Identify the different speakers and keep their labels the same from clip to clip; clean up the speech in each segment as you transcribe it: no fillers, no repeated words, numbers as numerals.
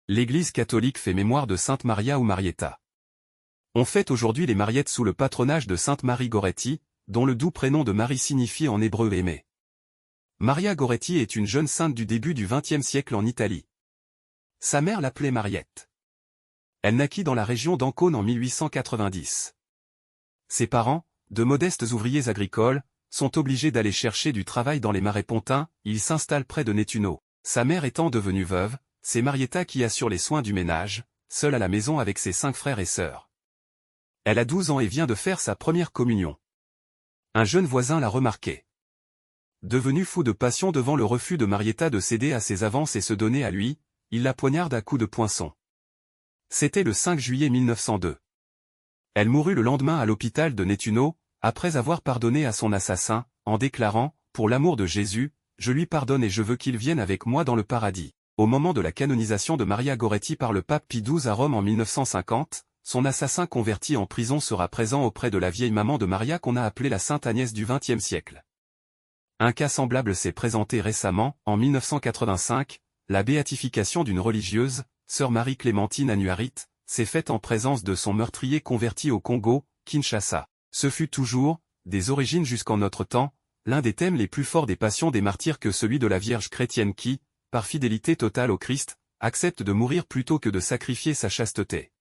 Speaker 1: L'Église catholique fait mémoire de Sainte Maria ou Marietta. On fête aujourd'hui les Mariettes sous le patronage de Sainte Marie Goretti, dont le doux prénom de Marie signifie en hébreu aimée. Maria Goretti est une jeune sainte du début du XXe siècle en Italie. Sa mère l'appelait Mariette. Elle naquit dans la région d'Ancône en 1890. Ses parents, de modestes ouvriers agricoles, sont obligés d'aller chercher du travail dans les marais pontins, ils s'installent près de Nettuno. Sa mère étant devenue veuve, c'est Marietta qui assure les soins du ménage, seule à la maison avec ses 5 frères et sœurs. Elle a 12 ans et vient de faire sa première communion. Un jeune voisin l'a remarqué. Devenu fou de passion devant le refus de Marietta de céder à ses avances et se donner à lui, il la poignarde à coups de poinçon. C'était le 5 juillet 1902. Elle mourut le lendemain à l'hôpital de Nettuno, après avoir pardonné à son assassin, en déclarant « Pour l'amour de Jésus, je lui pardonne et je veux qu'il vienne avec moi dans le paradis ». Au moment de la canonisation de Maria Goretti par le pape Pie XII à Rome en 1950, son assassin converti en prison sera présent auprès de la vieille maman de Maria qu'on a appelée la Sainte Agnès du XXe siècle. Un cas semblable s'est présenté récemment, en 1985, la béatification d'une religieuse, sœur Marie-Clémentine Anuarit, s'est faite en présence de son meurtrier converti au Congo, Kinshasa. Ce fut toujours, des origines jusqu'en notre temps, l'un des thèmes les plus forts des passions des martyrs que celui de la Vierge chrétienne qui, par fidélité totale au Christ, accepte de mourir plutôt que de sacrifier sa chasteté.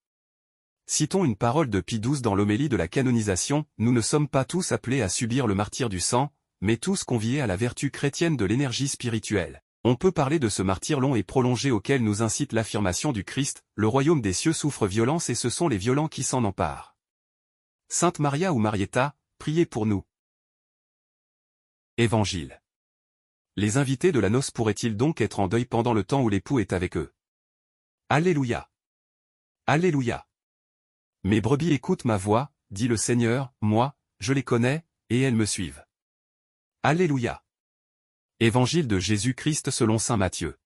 Speaker 1: Citons une parole de Pie XII dans l'homélie de la canonisation, « Nous ne sommes pas tous appelés à subir le martyre du sang, mais tous conviés à la vertu chrétienne de l'énergie spirituelle. » On peut parler de ce martyre long et prolongé auquel nous incite l'affirmation du Christ, « Le royaume des cieux souffre violence et ce sont les violents qui s'en emparent. » Sainte Maria ou Marietta, priez pour nous. Évangile. Les invités de la noce pourraient-ils donc être en deuil pendant le temps où l'époux est avec eux? Alléluia. Alléluia. Mes brebis écoutent ma voix, dit le Seigneur, moi, je les connais, et elles me suivent. Alléluia. Évangile de Jésus-Christ selon saint Matthieu.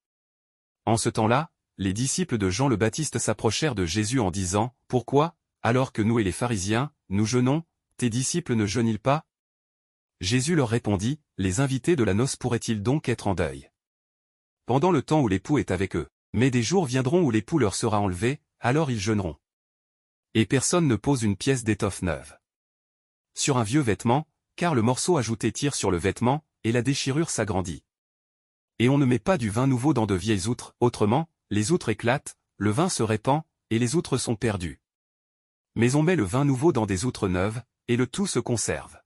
Speaker 1: En ce temps-là, les disciples de Jean le Baptiste s'approchèrent de Jésus en disant, « Pourquoi, alors que nous et les pharisiens, nous jeûnons, tes disciples ne jeûnent-ils pas ?» Jésus leur répondit, « Les invités de la noce pourraient-ils donc être en deuil pendant le temps où l'époux est avec eux? Mais des jours viendront où l'époux leur sera enlevé, alors ils jeûneront. Et personne ne pose une pièce d'étoffe neuve sur un vieux vêtement, car le morceau ajouté tire sur le vêtement, et la déchirure s'agrandit. Et on ne met pas du vin nouveau dans de vieilles outres, autrement, les outres éclatent, le vin se répand, et les outres sont perdues. Mais on met le vin nouveau dans des outres neuves, et le tout se conserve. »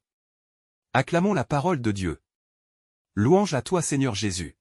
Speaker 1: Acclamons la parole de Dieu. Louange à toi Seigneur Jésus.